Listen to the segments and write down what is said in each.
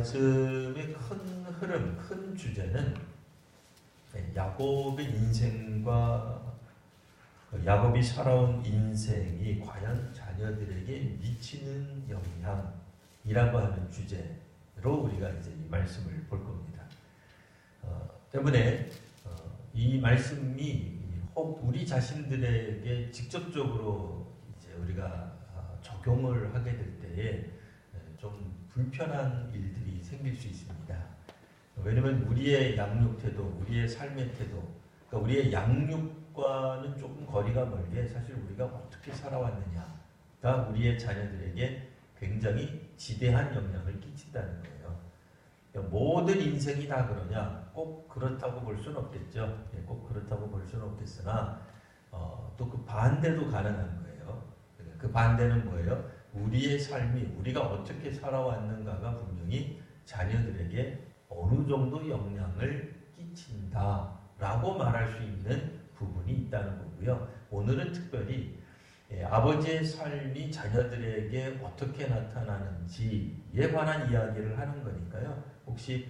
말씀의 큰 흐름, 큰 주제는 야곱의 인생과 야곱이 살아온 인생이 과연 자녀들에게 미치는 영향이라고 하는 주제로 우리가 이제 이 말씀을 볼 겁니다. 때문에 이 말씀이 혹 우리 자신들에게 직접적으로 이제 우리가 적용을 하게 될 때에 좀 불편한 일들이 생길 수 있습니다. 왜냐하면 우리의 양육 태도, 우리의 삶의 태도, 그러니까 우리의 양육과는 조금 거리가 멀게 사실 우리가 어떻게 살아왔느냐가 우리의 자녀들에게 굉장히 지대한 영향을 끼친다는 거예요. 그러니까 모든 인생이 다 그러냐? 꼭 그렇다고 볼 수는 없겠죠. 꼭 그렇다고 볼 수는 없겠으나 또 그 반대도 가능한 거예요. 그 반대는 뭐예요? 우리의 삶이 우리가 어떻게 살아왔는가가 분명히 자녀들에게 어느 정도 영향을 끼친다라고 말할 수 있는 부분이 있다는 거고요. 오늘은 특별히 아버지의 삶이 자녀들에게 어떻게 나타나는지에 관한 이야기를 하는 거니까요. 혹시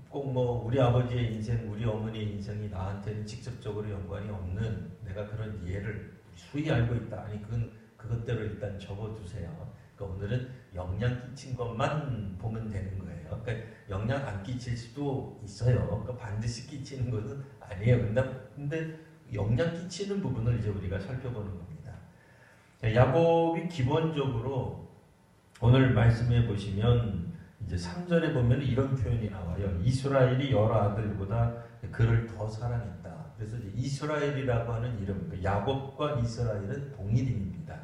꼭 뭐 우리 아버지의 인생, 우리 어머니의 인생이 나한테는 직접적으로 연관이 없는 내가 그런 예를 수히 알고 있다. 아니 그것대로 일단 접어두세요. 그러니까 오늘은 영향 끼친 것만 보면 되는 거예요. 그러니까 영향 안 끼칠 수도 있어요. 그러니까 반드시 끼치는 것은 아니에요. 근데 영향 끼치는 부분을 이제 우리가 살펴보는 겁니다. 야곱이 기본적으로 오늘 말씀해 보시면 이제 3절에 보면 이런 표현이 나와요. 이스라엘이 여러 아들보다 그를 더 사랑했다. 그래서 이제 이스라엘이라고 하는 이름, 야곱과 이스라엘은 동일인입니다.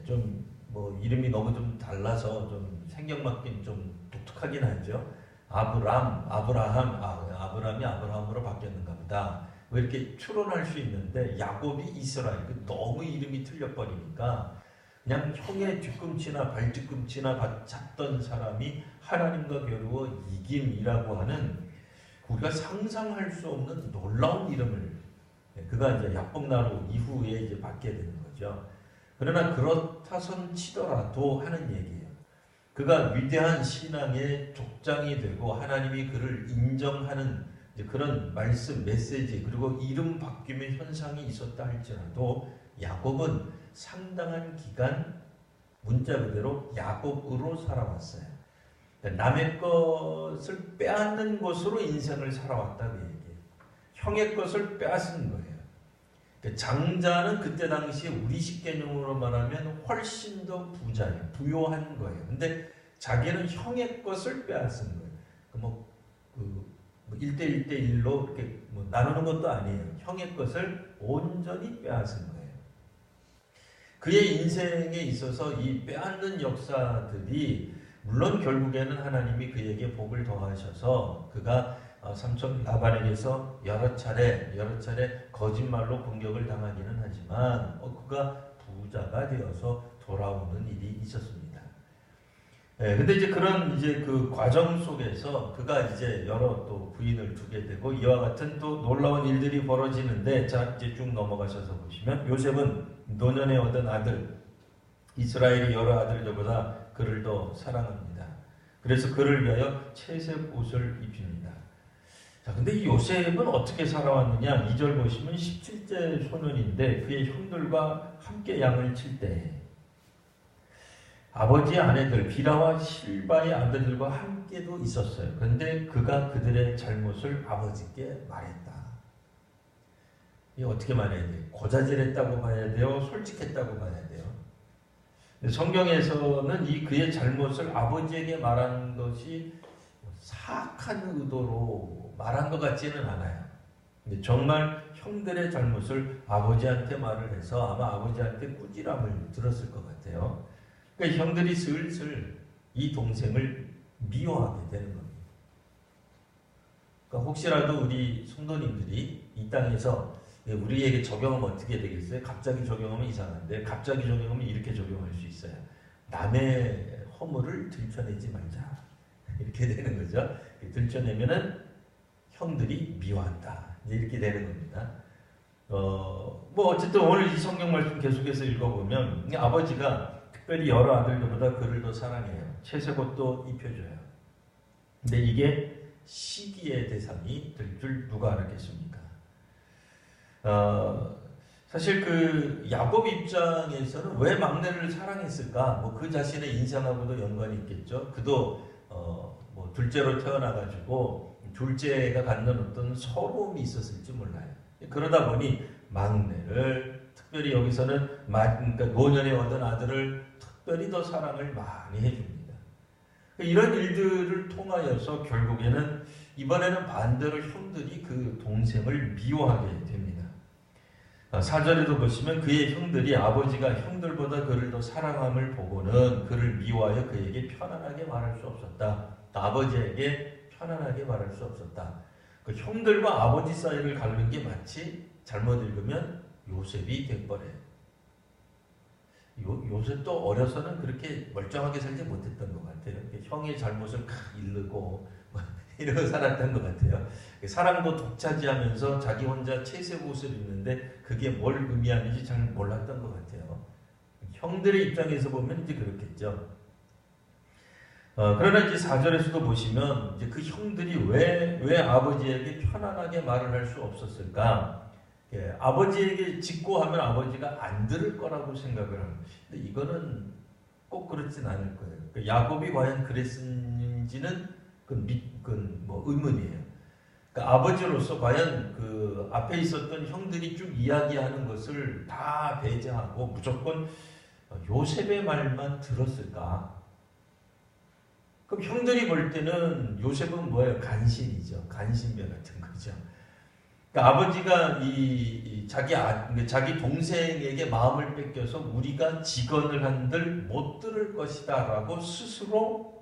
좀 뭐 이름이 너무 좀 달라서 좀 생경맞긴 좀 독특하긴 하죠. 아브람이 아브라함으로 바뀌었는가 보다. 뭐 이렇게 추론할 수 있는데 야곱이 이스라엘, 너무 이름이 틀려버리니까 그냥 형의 뒤꿈치나 발뒤꿈치나 잡던 사람이 하나님과 겨루어 이김이라고 하는 우리가 상상할 수 없는 놀라운 이름을 그가 이제 야곱나루 이후에 이제 받게 되는 거죠. 그러나 그렇다선 치더라도 하는 얘기예요. 그가 위대한 신앙의 족장이 되고 하나님이 그를 인정하는 그런 말씀, 메시지 그리고 이름 바뀜의 현상이 있었다 할지라도 야곱은 상당한 기간 문자 그대로 야곱으로 살아왔어요. 남의 것을 빼앗는 것으로 인생을 살아왔다고 얘기해요. 형의 것을 빼앗은 거예요. 장자는 그때 당시에 우리식 개념으로 말하면 훨씬 더 부자예요. 부요한 거예요. 근데 자기는 형의 것을 빼앗은 거예요. 1대1로 이렇게 나누는 것도 아니에요. 형의 것을 온전히 빼앗은 거예요. 그의 인생에 있어서 이 빼앗는 역사들이 물론 결국에는 하나님이 그에게 복을 더하셔서 그가 삼촌 라반에게서 여러 차례 거짓말로 공격을 당하기는 하지만 그가 부자가 되어서 돌아오는 일이 있었습니다. 근데 이제 그런 그 과정 속에서 그가 이제 여러 또 부인을 두게 되고 이와 같은 또 놀라운 일들이 벌어지는데 자 이제 쭉 넘어가셔서 보시면 요셉은 노년에 얻은 아들 이스라엘이 여러 아들들보다 그를 더 사랑합니다. 그래서 그를 위하여 채색 옷을 입힙니다. 자, 근데 이 요셉은 어떻게 살아왔느냐? 2절 보시면 17세 소년인데 그의 형들과 함께 양을 칠 때 아버지의 아내들 비라와 실바의 아들들과 함께도 있었어요. 그런데 그가 그들의 잘못을 아버지께 말했다. 이 어떻게 말해야 돼요? 고자질했다고 봐야 돼요? 솔직했다고 봐야 돼요? 성경에서는 이 그의 잘못을 아버지에게 말한 것이 사악한 의도로 말한 것 같지는 않아요. 근데 정말 형들의 잘못을 아버지한테 말을 해서 아마 아버지한테 꾸지람을 들었을 것 같아요. 그러니까 형들이 슬슬 이 동생을 미워하게 되는 겁니다. 그러니까 혹시라도 우리 성도님들이 이 땅에서 우리에게 적용하면 어떻게 되겠어요? 갑자기 적용하면 이상한데 갑자기 적용하면 이렇게 적용할 수 있어요. 남의 허물을 들춰내지 말자. 이렇게 되는 거죠. 들춰내면은 형들이 미워한다. 이렇게 되는 겁니다. 뭐 어쨌든 오늘 이 성경 말씀 계속해서 읽어보면 아버지가 특별히 여러 아들들보다 그를 더 사랑해요. 채색옷도 입혀줘요. 근데 이게 시기의 대상이 될 줄 누가 알았겠습니까? 사실 그 야곱 입장에서는 왜 막내를 사랑했을까? 뭐 그 자신의 인생하고도 연관이 있겠죠. 그도 뭐 둘째로 태어나가지고 둘째가 갖는 어떤 서러움이 있었을지 몰라요. 그러다 보니 막내를 특별히 여기서는 그러니까 노년에 얻은 아들을 특별히 더 사랑을 많이 해줍니다. 이런 일들을 통하여서 결국에는 이번에는 반대로 형들이 그 동생을 미워하게 됩니다. 4절에도 보시면 그의 형들이 아버지가 형들보다 그를 더 사랑함을 보고는 그를 미워하여 그에게 편안하게 말할 수 없었다. 아버지에게 편안하게 말할 수 없었다. 그 형들과 아버지 사이를 가르는 게 마치 잘못 읽으면 요셉이 돼버려요. 요셉도 어려서는 그렇게 멀쩡하게 살지 못했던 것 같아요. 형의 잘못을 이르고 이러고 살았던 것 같아요. 사랑도 독차지하면서 자기 혼자 채색 옷을 입는데 그게 뭘 의미하는지 잘 몰랐던 것 같아요. 형들의 입장에서 보면 이제 그렇겠죠. 그러나 이제 4절에서도 보시면 이제 그 형들이 왜 아버지에게 편안하게 말을 할 수 없었을까? 아버지에게 직고하면 아버지가 안 들을 거라고 생각을 합니다. 근데 이거는 꼭 그렇진 않을 거예요. 야곱이 과연 그랬는지는 그건 뭐 의문이에요. 그러니까 아버지로서 과연 그 앞에 있었던 형들이 쭉 이야기하는 것을 다 배제하고 무조건 요셉의 말만 들었을까? 그럼 형들이 볼 때는 요셉은 뭐예요? 간신이죠. 간신배 같은 거죠. 그러니까 아버지가 자기 동생에게 마음을 뺏겨서 우리가 직언을 한들 못 들을 것이다라고 스스로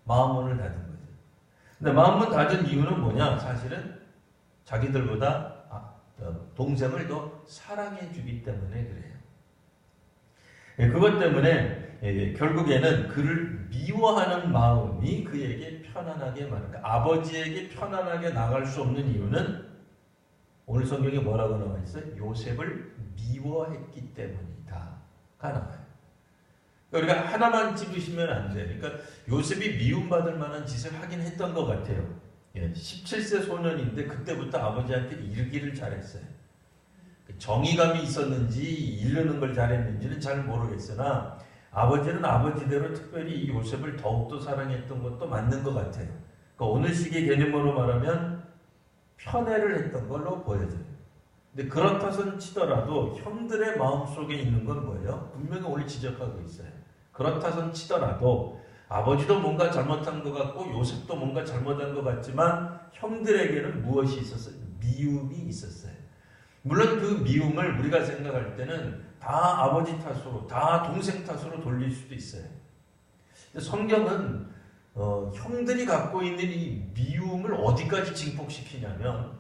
마음문을 닫은 거죠. 근데 마음문 닫은 이유는 뭐냐? 사실은 자기들보다 동생을 더 사랑해 주기 때문에 그래요. 그것 때문에 결국에는 그를 미워하는 마음이 그에게 편안하게 그러니까 아버지에게 편안하게 나갈 수 없는 이유는 오늘 성경에 뭐라고 나와 있어요? 요셉을 미워했기 때문이다가 나와요. 우리가 하나만 찝으시면 안 돼요. 그러니까 요셉이 미움받을 만한 짓을 하긴 했던 것 같아요. 17세 소년인데 그때부터 아버지한테 이르기를 잘했어요. 정의감이 있었는지 이르는 걸 잘했는지는 잘 모르겠으나 아버지는 아버지대로 특별히 요셉을 더욱더 사랑했던 것도 맞는 것 같아요. 그러니까 오늘식의 개념으로 말하면 편애를 했던 걸로 보여져요. 근데 그렇다선 치더라도 형들의 마음속에 있는 건 뭐예요? 분명히 오늘 지적하고 있어요. 그렇다선 치더라도 아버지도 뭔가 잘못한 것 같고 요셉도 뭔가 잘못한 것 같지만 형들에게는 무엇이 있었어요? 미움이 있었어요. 물론 그 미움을 우리가 생각할 때는 다 아버지 탓으로, 다 동생 탓으로 돌릴 수도 있어요. 근데 성경은 형들이 갖고 있는 이 미움을 어디까지 증폭시키냐면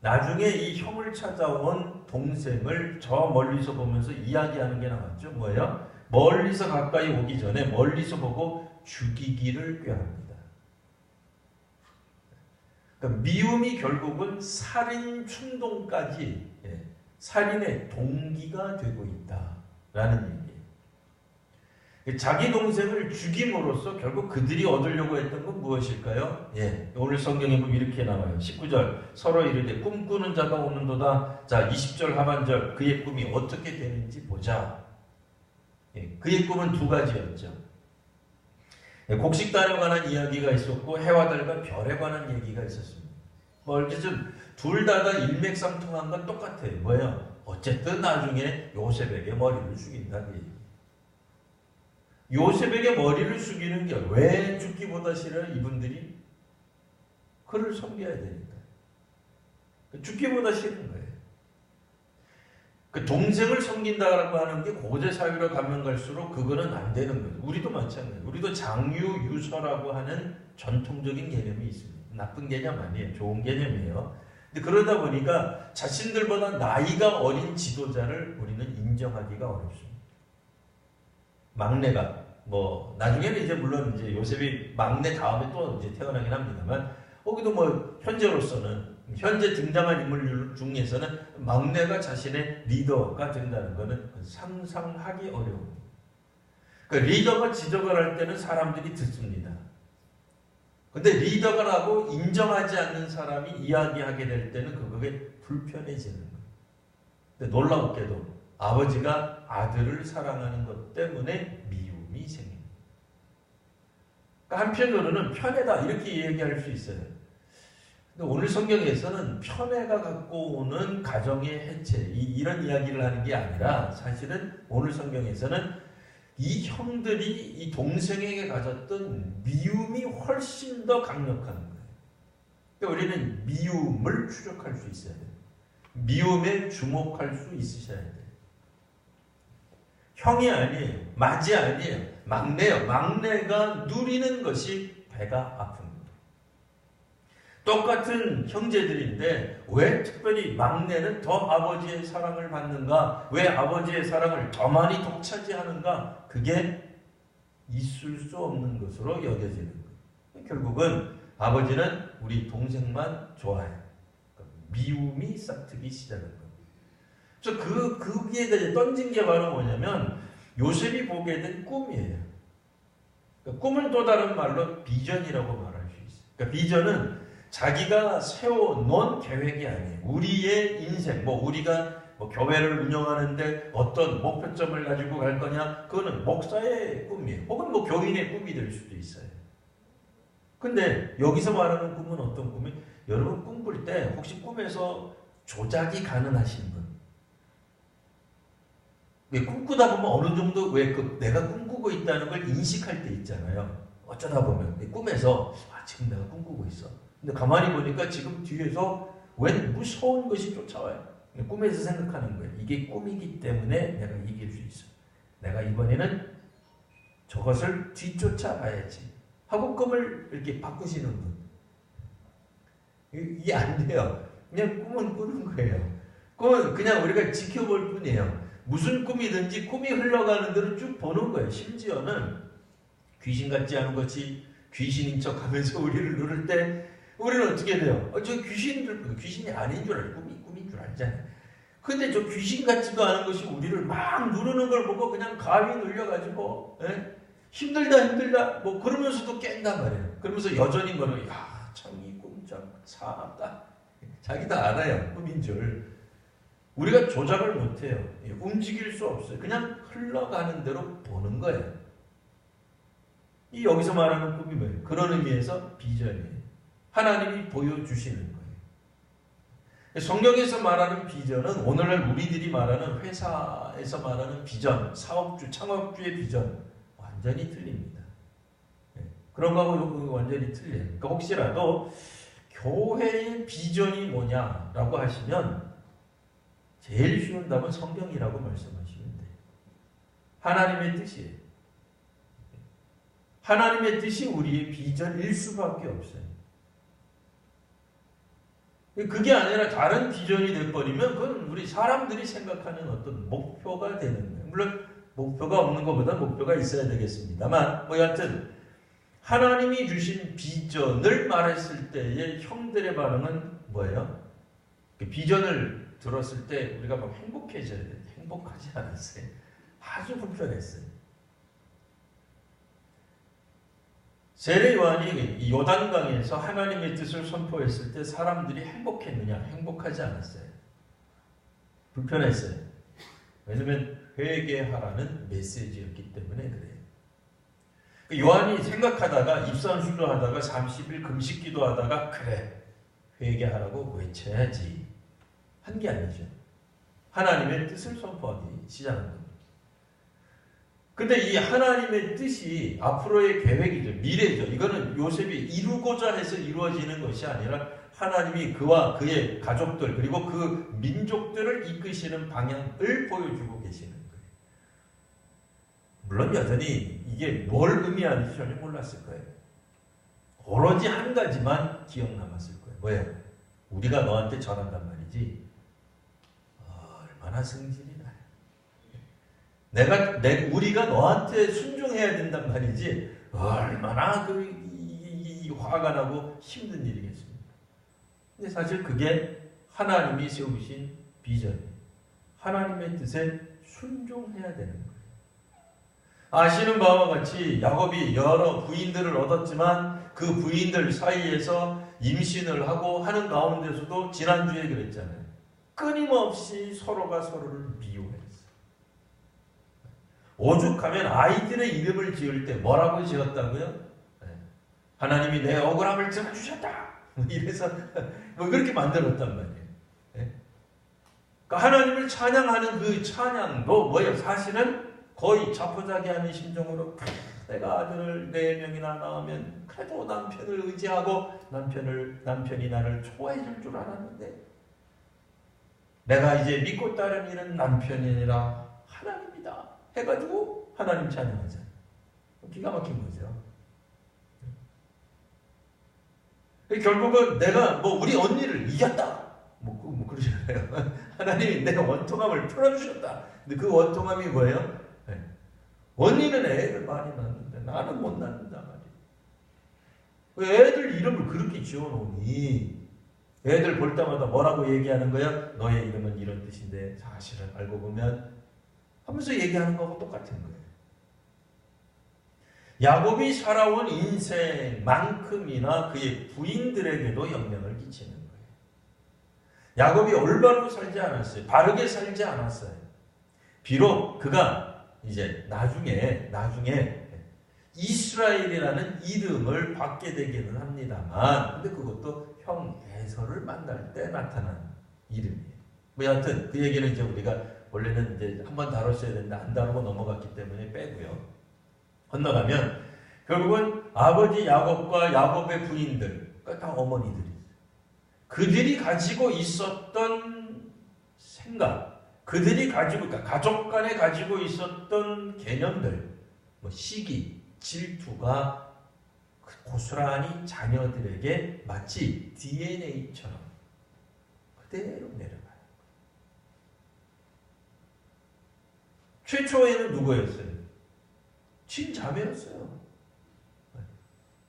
나중에 이 형을 찾아온 동생을 저 멀리서 보면서 이야기하는 게 나왔죠. 뭐예요? 멀리서 가까이 오기 전에 멀리서 보고 죽이기를 꾀합니다. 그러니까 미움이 결국은 살인 충동까지 살인의 동기가 되고 있다라는 얘기예요. 자기 동생을 죽임으로써 결국 그들이 얻으려고 했던 건 무엇일까요? 오늘 성경에 보면 이렇게 나와요. 19절 서로 이르되 꿈꾸는 자가 오는도다. 자 20절 하반절 그의 꿈이 어떻게 되는지 보자. 그의 꿈은 두 가지였죠. 곡식단에 관한 이야기가 있었고 해와 달과 별에 관한 얘기가 있었습니다. 어쨌든 둘 다가 일맥상통한 건 똑같아요. 뭐예요? 어쨌든 나중에 요셉에게 머리를 숙인다는 얘기. 요셉에게 머리를 숙이는 게 왜 죽기보다 싫어요? 이분들이 그를 섬겨야 되니까. 죽기보다 싫은 거예요. 그 동생을 섬긴다라고 하는 게 고대 사회로 가면 갈수록 그거는 안 되는 거예요. 우리도 마찬가지예요. 우리도 장유유서라고 하는 전통적인 개념이 있습니다. 나쁜 개념 아니에요. 좋은 개념이에요. 근데 그러다 보니까 자신들보다 나이가 어린 지도자를 우리는 인정하기가 어렵습니다. 막내가 나중에는 이제 물론 이제 요셉이 막내 다음에 또 이제 태어나긴 합니다만 거기도 현재 등장한 인물 중에서는 막내가 자신의 리더가 된다는 것은 상상하기 어려운 그러니까 리더가 지적을 할 때는 사람들이 듣습니다. 근데 리더가 하고 인정하지 않는 사람이 이야기하게 될 때는 그게 불편해지는 거예요. 근데 놀랍게도 아버지가 아들을 사랑하는 것 때문에 미움이 생깁니다. 그러니까 한편으로는 편애다 이렇게 얘기할 수 있어요. 근데 오늘 성경에서는 편애가 갖고 오는 가정의 해체 이런 이야기를 하는 게 아니라 사실은 오늘 성경에서는 이 형들이 이 동생에게 가졌던 미움이 훨씬 더 강력한 거예요. 그러니까 우리는 미움을 추적할 수 있어야 돼요. 미움에 주목할 수 있으셔야 돼요. 형이 아니에요. 맏이 아니에요. 막내요. 막내가 누리는 것이 배가 아픕니다. 똑같은 형제들인데 왜 특별히 막내는 더 아버지의 사랑을 받는가? 왜 아버지의 사랑을 더 많이 독차지하는가? 그게 있을 수 없는 것으로 여겨지는 거예요. 결국은 아버지는 우리 동생만 좋아해요. 미움이 싹트기 시작한 거예요. 그래서 거기에 대해 던진 게 바로 뭐냐면 요셉이 보게 된 꿈이에요. 그러니까 꿈은 또 다른 말로 비전이라고 말할 수 있어요. 그러니까 비전은 자기가 세워놓은 계획이 아니에요. 우리의 인생, 우리가 교회를 운영하는데 어떤 목표점을 가지고 갈 거냐, 그거는 목사의 꿈이에요. 혹은 교인의 꿈이 될 수도 있어요. 근데 여기서 말하는 꿈은 어떤 꿈이? 여러분 꿈꿀 때 혹시 꿈에서 조작이 가능하신 분? 꿈꾸다 보면 어느 정도 내가 꿈꾸고 있다는 걸 인식할 때 있잖아요. 어쩌다 보면 꿈에서 지금 내가 꿈꾸고 있어. 근데 가만히 보니까 지금 뒤에서 웬 무서운 것이 쫓아와요. 꿈에서 생각하는 거예요. 이게 꿈이기 때문에 내가 이길 수 있어. 내가 이번에는 저것을 뒤쫓아가야지 하고 꿈을 이렇게 바꾸시는 분. 이게 안 돼요. 그냥 꿈은 꾸는 거예요. 꿈은 그냥 우리가 지켜볼 뿐이에요. 무슨 꿈이든지 꿈이 흘러가는 대로 쭉 보는 거예요. 심지어는 귀신 같지 않은 것이 귀신인 척 하면서 우리를 누를 때 우리는 어떻게 돼요? 저 귀신이 아닌 줄 알고 꿈인 줄 알잖아요. 근데 저 귀신 같지도 않은 것이 우리를 막 누르는 걸 보고 그냥 가위 눌려가지고 힘들다 그러면서도 깬단 말이에요. 그러면서 여전히 참 이 꿈 참 사납다. 자기도 알아요. 꿈인 줄. 우리가 조작을 못해요. 움직일 수 없어요. 그냥 흘러가는 대로 보는 거예요. 이 여기서 말하는 꿈이 뭐예요? 그런 의미에서 비전이에요. 하나님이 보여주시는 거예요. 성경에서 말하는 비전은 오늘날 우리들이 말하는 회사에서 말하는 비전, 사업주, 창업주의 비전 완전히 틀립니다. 그런 거하고 완전히 틀려요. 그러니까 혹시라도 교회의 비전이 뭐냐라고 하시면 제일 쉬운 답은 성경이라고 말씀하시면 돼요. 하나님의 뜻이에요. 하나님의 뜻이 우리의 비전일 수밖에 없어요. 그게 아니라 다른 비전이 돼버리면 그건 우리 사람들이 생각하는 어떤 목표가 되는 거예요. 물론 목표가 없는 것보다 목표가 있어야 되겠습니다만 여하튼 하나님이 주신 비전을 말했을 때의 형들의 반응은 뭐예요? 그 비전을 들었을 때 우리가 막 행복해져야 돼요. 행복하지 않았어요. 아주 불편했어요. 세례 요한이 요단강에서 하나님의 뜻을 선포했을 때 사람들이 행복했느냐? 행복하지 않았어요. 불편했어요. 왜냐하면 회개하라는 메시지였기 때문에 그래요. 요한이 생각하다가 입산수도 하다가 30일 금식 기도하다가 그래 회개하라고 외쳐야지 한 게 아니죠. 하나님의 뜻을 선포하기 시작한 겁니다. 근데 이 하나님의 뜻이 앞으로의 계획이죠. 미래죠. 이거는 요셉이 이루고자 해서 이루어지는 것이 아니라 하나님이 그와 그의 가족들 그리고 그 민족들을 이끄시는 방향을 보여주고 계시는 거예요. 물론 여전히 이게 뭘 의미하는지 전혀 몰랐을 거예요. 오로지 한 가지만 기억 남았을 거예요. 뭐예요? 우리가 너한테 전한단 말이지. 얼마나 승질이 나요. 우리가 너한테 순종해야 된단 말이지. 얼마나 화가 나고 힘든 일이겠습니까? 근데 사실 그게 하나님이 세우신 비전이에요. 하나님의 뜻에 순종해야 되는 거예요. 아시는 바와 같이 야곱이 여러 부인들을 얻었지만 그 부인들 사이에서 임신을 하고 하는 가운데서도 지난주에 그랬잖아요. 끊임없이 서로가 서로를 미워했어요. 오죽하면 아이들의 이름을 지을 때 뭐라고 지었다고요? 하나님이 내 억울함을 들어주셨다. 이래서 뭐 그렇게 만들었단 말이에요. 그러니까 하나님을 찬양하는 그 찬양도 뭐예요? 사실은 거의 자포자기하는 심정으로 내가 아들을 4명이나 낳으면 그래도 남편을 의지하고 남편이 나를 좋아해 줄 줄 알았는데 내가 이제 믿고 따른 일은 남편이 아니라 하나님이다 해가지고 하나님 찬양하잖아요. 기가 막힌 거죠. 결국은 내가 우리 언니를 이겼다 그러잖아요. 하나님이 내 원통함을 풀어주셨다. 근데 그 원통함이 뭐예요? 언니는 애를 많이 낳는데 나는 못 낳는다 말이에요. 왜 애들 이름을 그렇게 지어놓으니? 애들 볼 때마다 뭐라고 얘기하는 거야? 너의 이름은 이런 뜻인데 사실은 알고 보면 하면서 얘기하는 거하고 똑같은 거예요. 야곱이 살아온 인생만큼이나 그의 부인들에게도 영향을 끼치는 거예요. 야곱이 올바르게 살지 않았어요. 바르게 살지 않았어요. 비록 그가 이제 나중에 이스라엘이라는 이름을 받게 되기는 합니다만, 근데 그것도 형 에서를 만날 때 나타난 이름이에요. 여하튼 그 얘기는 이제 우리가 원래는 이제 한번 다뤘어야 되는데 안 다루고 넘어갔기 때문에 빼고요. 건너가면 결국은 아버지 야곱과 야곱의 부인들, 그러니까 다 어머니들이, 그들이 가지고 있었던 생각, 그들이 가지고, 그러니까 가족 간에 가지고 있었던 개념들, 시기, 질투가 고스란히 자녀들에게 마치 DNA처럼 그대로 내려가요. 최초에는 누구였어요? 친자매였어요.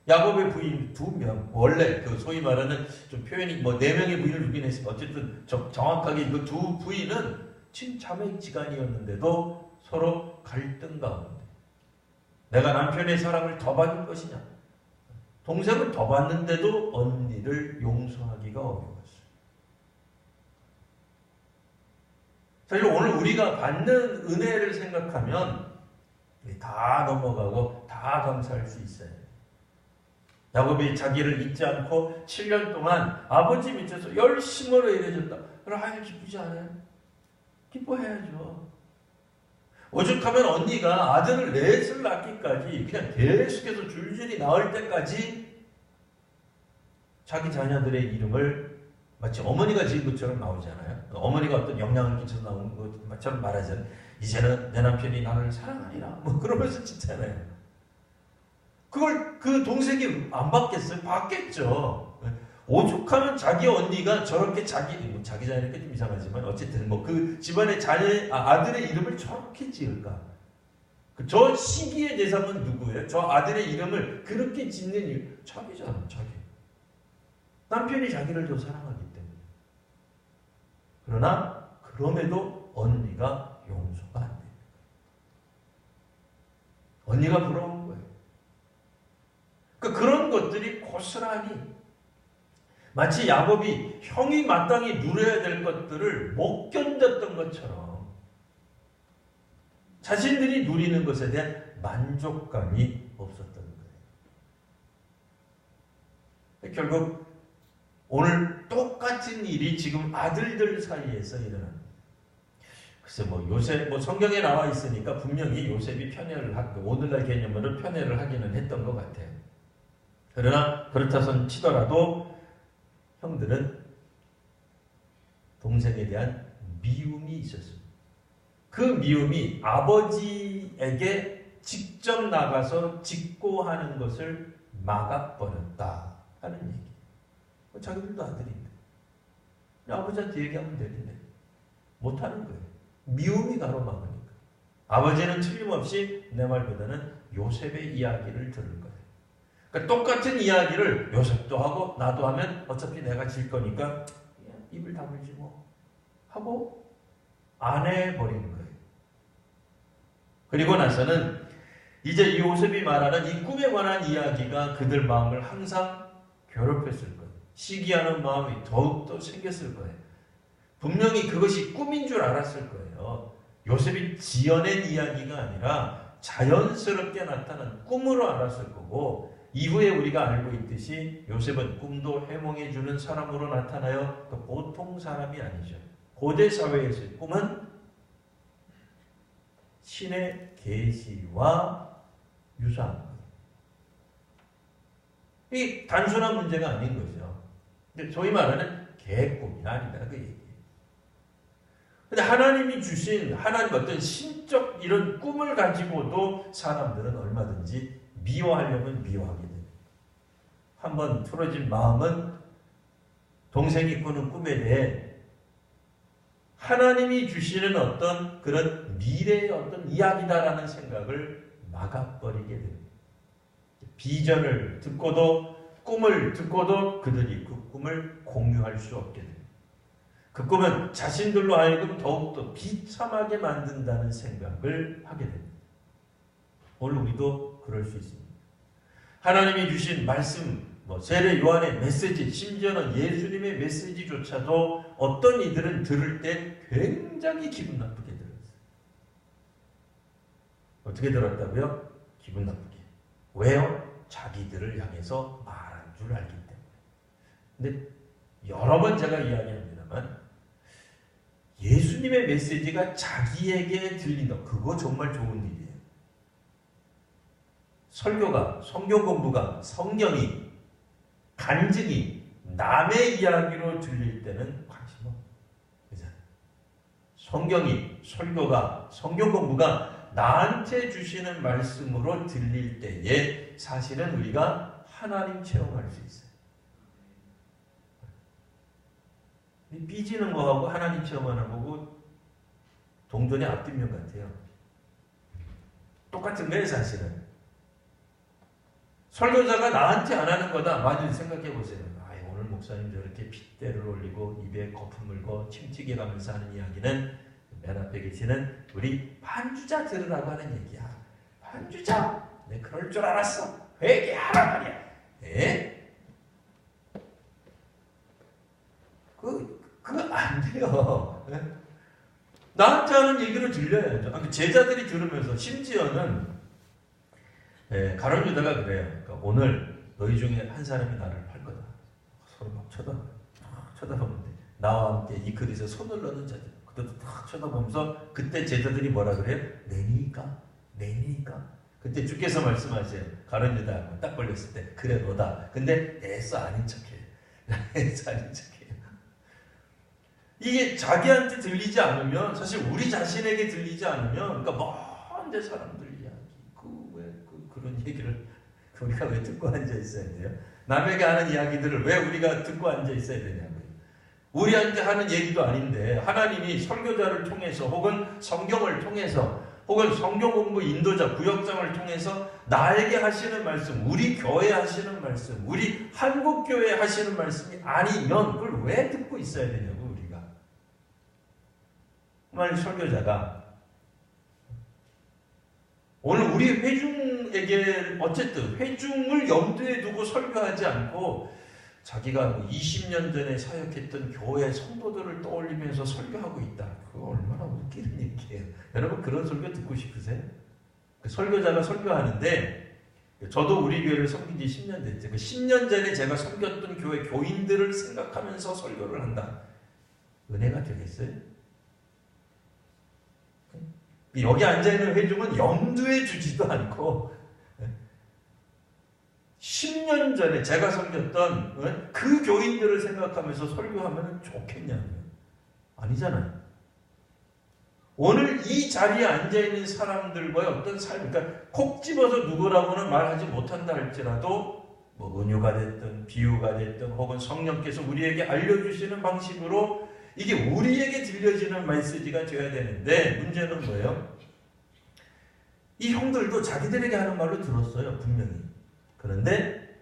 야곱의 부인 2명, 원래 그 소위 말하는 좀 표현이 4명의 부인을 두긴 했으면 어쨌든 정확하게 그 두 부인은 친자매지간이었는데도 서로 갈등 가운데 내가 남편의 사랑을 더 받을 것이냐, 동생을 더 받는데도 언니를 용서하기가 어려웠어요. 사실 오늘 우리가 받는 은혜를 생각하면 다 넘어가고 다 감사할 수 있어요. 야곱이 자기를 잊지 않고 7년 동안 아버지 밑에서 열심으로 일해줬다. 그럼 하여 기쁘지 않아요? 기뻐해야죠. 오죽하면 언니가 아들을 넷을 낳기까지 그냥 계속해서 줄줄이 낳을 때까지 자기 자녀들의 이름을 마치 어머니가 지은 것처럼 나오잖아요. 어머니가 어떤 영향을 끼쳐서 나오는 것처럼 말하자면 이제는 내 남편이 나를 사랑하리라 그러면서 짓잖아요. 그걸 그 동생이 안 받겠어요? 받겠죠. 오죽하면 자기 언니가 저렇게 자기 자녀니까 좀 이상하지만 어쨌든 그 집안의 아들의 이름을 저렇게 지을까? 저 시기의 대상은 누구예요? 저 아들의 이름을 그렇게 짓는 이유 자기잖아, 자기. 남편이 자기를 더 사랑하기 때문에. 그러나 그럼에도 언니가 용서가 안 됩니다. 언니가 부러운 거예요. 그런 것들이 고스란히 마치 야곱이 형이 마땅히 누려야 될 것들을 못 견뎠던 것처럼 자신들이 누리는 것에 대한 만족감이 없었던 거예요. 결국 오늘 똑같은 일이 지금 아들들 사이에서 일어납니다. 글쎄 요셉 성경에 나와 있으니까 분명히 요셉이 편애를 하고 오늘날 개념으로 편애를 하기는 했던 것 같아요. 그러나 그렇다선 치더라도 형들은 동생에 대한 미움이 있었습니다. 그 미움이 아버지에게 직접 나가서 직고하는 것을 막아버렸다 하는 얘기. 자기들도 아들인데 아버지한테 얘기하면 되는데 못하는 거예요. 미움이 가로막으니까. 아버지는 틀림없이 내 말보다는 요셉의 이야기를 들을 거예요. 그러니까 똑같은 이야기를 요셉도 하고 나도 하면 어차피 내가 질 거니까 그냥 입을 다물지 하고 안 해버리는 거예요. 그리고 나서는 이제 이 요셉이 말하는 이 꿈에 관한 이야기가 그들 마음을 항상 괴롭혔을 거예요. 시기하는 마음이 더욱더 생겼을 거예요. 분명히 그것이 꿈인 줄 알았을 거예요. 요셉이 지어낸 이야기가 아니라 자연스럽게 나타난 꿈으로 알았을 거고, 이후에 우리가 알고 있듯이 요셉은 꿈도 해몽해주는 사람으로 나타나요. 그 보통 사람이 아니죠. 고대 사회에서의 꿈은 신의 계시와 유사한 거예요. 이 단순한 문제가 아닌 거죠. 근데 소위 말하는 개꿈이 아니다 그 얘기예요. 근데 하나님이 주신 하나님 어떤 신적 이런 꿈을 가지고도 사람들은 얼마든지 미워하려면 미워하게 됩니다. 한번 틀어진 마음은 동생이 꾸는 꿈에 대해 하나님이 주시는 어떤 그런 미래의 어떤 이야기다라는 생각을 막아버리게 됩니다. 비전을 듣고도 꿈을 듣고도 그들이 그 꿈을 공유할 수 없게 됩니다. 그 꿈은 자신들로 하여금 더욱더 비참하게 만든다는 생각을 하게 됩니다. 오늘 우리도 그럴 수 있습니다. 하나님이 주신 말씀, 세례 요한의 메시지, 심지어는 예수님의 메시지조차도 어떤 이들은 들을 때 굉장히 기분 나쁘게 들었어요. 어떻게 들었다고요? 기분 나쁘게. 왜요? 자기들을 향해서 말한 줄 알기 때문에. 근데 여러 번 제가 이야기합니다만 예수님의 메시지가 자기에게 들린다. 그거 정말 좋은 일이에요. 설교가, 성경 공부가, 성경이, 간증이 남의 이야기로 들릴 때는 관심 없어요. 성경이, 설교가, 성경 공부가 나한테 주시는 말씀으로 들릴 때에 사실은 우리가 하나님 체험할 수 있어요. 삐지는 거하고 하나님 체험하는 거고 동전의 앞뒷면 같아요. 똑같은 거예요, 사실은. 설교자가 나한테 안 하는 거다. 많이 생각해 보세요. 오늘 목사님 저렇게 핏대를 올리고 입에 거품 물고 침튀게 가면서 하는 이야기는 맨 앞에 계시는 우리 반주자 들으라고 하는 얘기야. 반주자! 내 그럴 줄 알았어. 회개하라 말이야. 예? 그거 안 돼요. 나한테 하는 얘기를 들려야죠. 제자들이 들으면서 심지어는 가룟 유다가 그래요. 그러니까 오늘 너희 중에 한 사람이 나를 팔 거다. 서로 막 쳐다보는데 나와 함께 이 그릇에 손을 넣는 자들. 그때도 딱 쳐다보면서 그때 제자들이 뭐라 그래요? 내니까. 그때 주께서 말씀하세요. 가룟 유다 딱 걸렸을 때 그래 너다. 근데 애써 아닌 척해요. 애써 아닌 척해요. 이게 자기한테 들리지 않으면 사실 우리 자신에게 들리지 않으면 그러니까 먼 사람들 이야기 그런 얘기를 우리가 왜 듣고 앉아 있어야 돼요? 남에게 하는 이야기들을 왜 우리가 듣고 앉아 있어야 되냐고요. 우리한테 하는 얘기도 아닌데 하나님이 설교자를 통해서 혹은 성경을 통해서 혹은 성경 공부 인도자 구역장을 통해서 나에게 하시는 말씀, 우리 교회에 하시는 말씀, 우리 한국교회에 하시는 말씀이 아니면 그걸 왜 듣고 있어야 되냐고 우리가. 만약 설교자가 오늘 우리 회중에게 어쨌든 회중을 염두에 두고 설교하지 않고 자기가 20년 전에 사역했던 교회 성도들을 떠올리면서 설교하고 있다. 그거 얼마나 웃기는 얘기예요. 여러분 그런 설교 듣고 싶으세요? 그 설교자가 설교하는데 저도 우리 교회를 섬긴 지 10년 됐죠. 그 10년 전에 제가 섬겼던 교회 교인들을 생각하면서 설교를 한다. 은혜가 되겠어요? 여기 앉아있는 회중은 염두에 두지도 않고 10년 전에 제가 섬겼던 그 교인들을 생각하면서 설교하면 좋겠냐고요. 아니잖아요. 오늘 이 자리에 앉아있는 사람들과의 어떤 삶, 그러니까 콕 집어서 누구라고는 말하지 못한다 할지라도 은유가 됐든 비유가 됐든 혹은 성령께서 우리에게 알려주시는 방식으로 이게 우리에게 들려지는 메시지가 되어야 되는데 문제는 뭐예요? 이 형들도 자기들에게 하는 말로 들었어요. 분명히. 그런데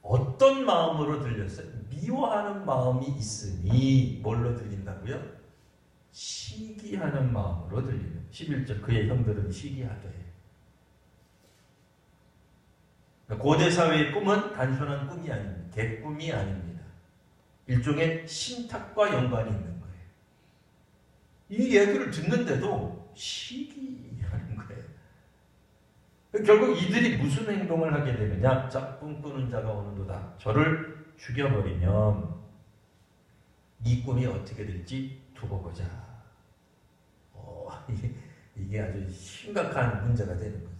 어떤 마음으로 들렸어요? 미워하는 마음이 있으니 뭘로 들린다고요? 시기하는 마음으로 들리는. 11절 그의 형들은 시기하되. 고대 사회의 꿈은 단순한 꿈이 아닙니다. 개꿈이 아닙니다. 일종의 신탁과 연관이 있는 거예요. 이 얘기를 듣는데도 시기하는 거예요. 결국 이들이 무슨 행동을 하게 되느냐? 자, 꿈꾸는 자가 오는도다. 저를 죽여버리면 이 꿈이 어떻게 될지 두고 보자. 이게 아주 심각한 문제가 되는 거죠.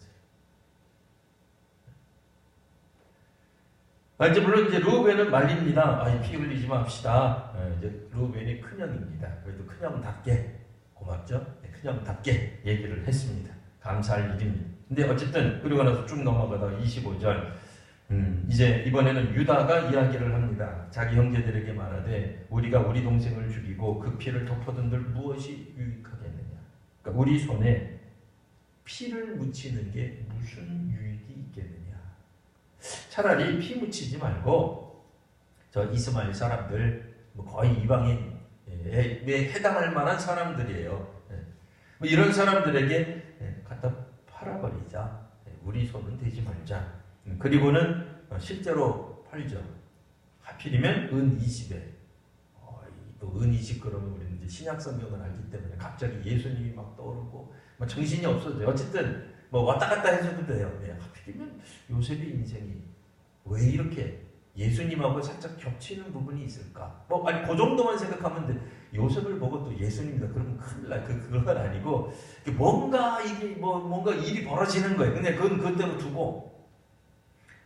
이제 물론 이제 르우벤은 말립니다. 피 흘리지 맙시다. 이제 르우벤이 큰형입니다. 그래도 큰형답게 고맙죠. 큰형답게 얘기를 했습니다. 감사할 일입니다. 근데 어쨌든 그러고 나서 쭉 넘어가다가 25절 이제 이번에는 유다가 이야기를 합니다. 자기 형제들에게 말하되 우리가 우리 동생을 죽이고 그 피를 덮어둔들 무엇이 유익하겠느냐. 그러니까 우리 손에 피를 묻히는 게 무슨 유익이 있겠느냐. 차라리 피 묻히지 말고 저 이스마엘 사람들 거의 이방인에 해당할 만한 사람들이에요. 뭐 이런 사람들에게 갖다 팔아버리자. 우리 손은 대지 말자. 그리고는 실제로 팔죠. 하필이면 은 20에. 또 은 20 그러면 우리는 이제 신약 성경을 알기 때문에 갑자기 예수님이 막 떠오르고 막 정신이 없어져요. 어쨌든 뭐 왔다 갔다 해줘도 돼요. 하필이면 요셉의 인생이 왜 이렇게 예수님하고 살짝 겹치는 부분이 있을까? 그 정도만 생각하면 돼. 요셉을 보고 또 예수님이다 그러면 큰일 나. 그건 아니고 뭔가 이게 뭔가 일이 벌어지는 거예요. 근데 그건 그대로 두고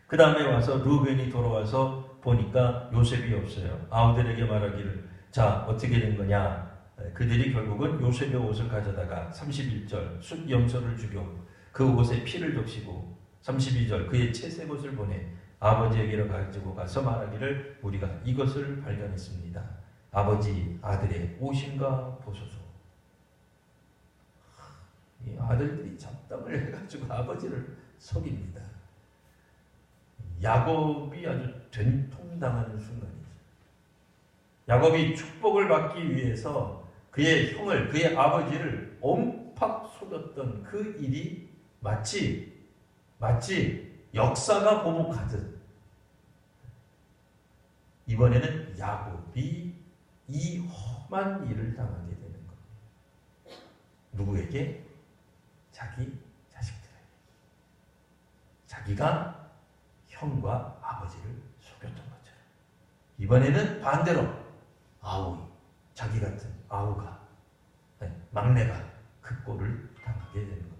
그 다음에 와서 르우벤이 돌아와서 보니까 요셉이 없어요. 아우들에게 말하기를 자 어떻게 된 거냐? 그들이 결국은 요셉의 옷을 가져다가 31절 숫 염소를 죽여 그 옷에 피를 적시고 32절 그의 채색 옷을 보내 아버지에게로 가지고 가서 말하기를 우리가 이것을 발견했습니다. 아버지 아들의 옷인가 보소서. 이 아들들이 잡담을 해가지고 아버지를 속입니다. 야곱이 아주 된통당하는 순간이죠. 야곱이 축복을 받기 위해서 그의 형을 그의 아버지를 옴팍 속였던 그 일이 마치 역사가 보복하듯 이번에는 야곱이 이 험한 일을 당하게 되는 겁니다. 누구에게? 자기 자식들에게. 자기가 형과 아버지를 속였던 거죠. 이번에는 반대로 아우, 자기 같은 아우가 막내가 그 꼴을 당하게 되는 겁니다.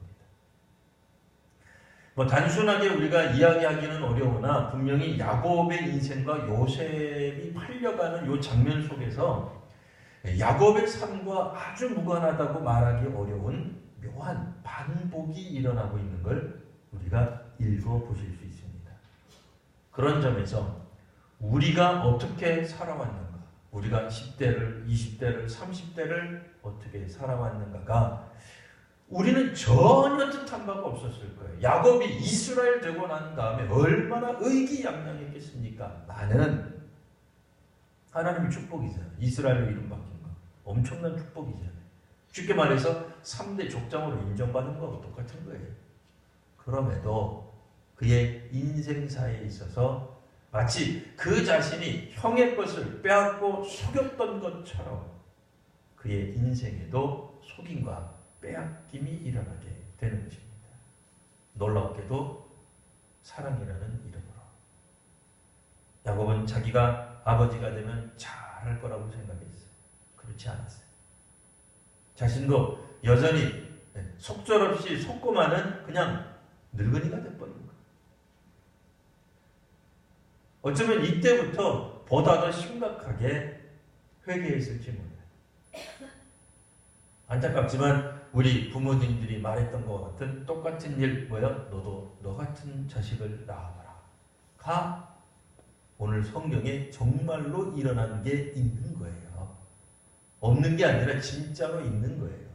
단순하게 우리가 이야기하기는 어려우나 분명히 야곱의 인생과 요셉이 팔려가는 이 장면 속에서 야곱의 삶과 아주 무관하다고 말하기 어려운 묘한 반복이 일어나고 있는 걸 우리가 읽어보실 수 있습니다. 그런 점에서 우리가 어떻게 살아왔는가, 우리가 10대를, 20대를, 30대를 어떻게 살아왔는가가 우리는 전혀 뜻한 바가 없었을 거예요. 야곱이 이스라엘 되고 난 다음에 얼마나 의기양양했겠습니까? 나는 하나님의 축복이잖아요. 이스라엘로 이름 바뀐 거. 엄청난 축복이잖아요. 쉽게 말해서 3대 족장으로 인정받은 거하고 똑같은 거예요. 그럼에도 그의 인생사에 있어서 마치 그 자신이 형의 것을 빼앗고 속였던 것처럼 그의 인생에도 속임과 빼앗김이 일어나게 되는 것입니다. 놀랍게도 사랑이라는 이름으로 야곱은 자기가 아버지가 되면 잘할 거라고 생각했어요. 그렇지 않았어요. 자신도 여전히 속절없이 속고만은 그냥 늙은이가 돼버린 거예요. 어쩌면 이때부터 보다 더 심각하게 회개했을지 몰라요. 안타깝지만 우리 부모님들이 말했던 것 같은 똑같은 일 뭐야? 너도 너 같은 자식을 낳아봐라. 가 오늘 성경에 정말로 일어난 게 있는 거예요. 없는 게 아니라 진짜로 있는 거예요.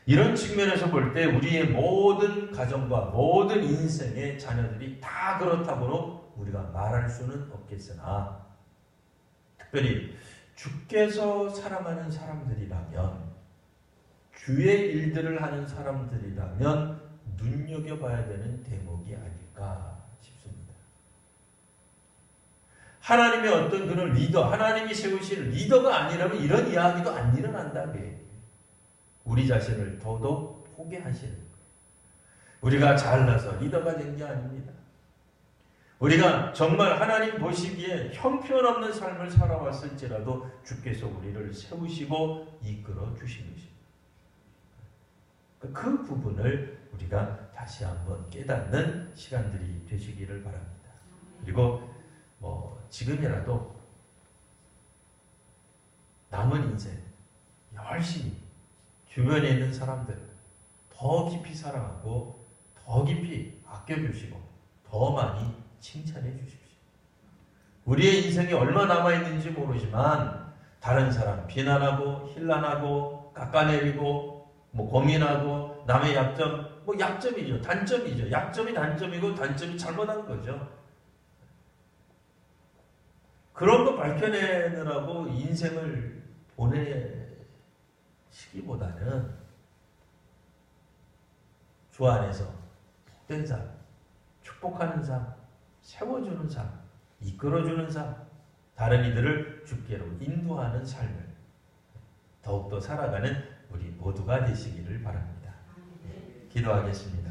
이런 측면에서 볼 때 우리의 모든 가정과 모든 인생의 자녀들이 다 그렇다고는 우리가 말할 수는 없겠으나 특별히 주께서 사랑하는 사람들이라면 주의 일들을 하는 사람들이라면 눈여겨봐야 되는 대목이 아닐까 하나님의 어떤 그런 리더, 하나님이 세우실 리더가 아니라면 이런 이야기도 안 일어난다고요. 우리 자신을 더더욱 포기하시는 거예요. 우리가 잘나서 리더가 된 게 아닙니다. 우리가 정말 하나님 보시기에 형편없는 삶을 살아왔을지라도 주께서 우리를 세우시고 이끌어 주신 것입니다. 그 부분을 우리가 다시 한번 깨닫는 시간들이 되시기를 바랍니다. 그리고 지금이라도 남은 인생 열심히 주변에 있는 사람들 더 깊이 사랑하고 더 깊이 아껴주시고 더 많이 칭찬해 주십시오. 우리의 인생이 얼마 남아있는지 모르지만 다른 사람 비난하고 힐난하고 깎아내리고 고민하고 남의 약점, 약점이죠. 단점이죠. 약점이 단점이고 단점이 잘못한 거죠. 그런 거 밝혀내느라고 인생을 보내시기보다는 주 안에서 복된 삶, 축복하는 삶, 세워주는 삶, 이끌어주는 삶, 다른 이들을 주께로 인도하는 삶을 더욱더 살아가는 우리 모두가 되시기를 바랍니다. 기도하겠습니다.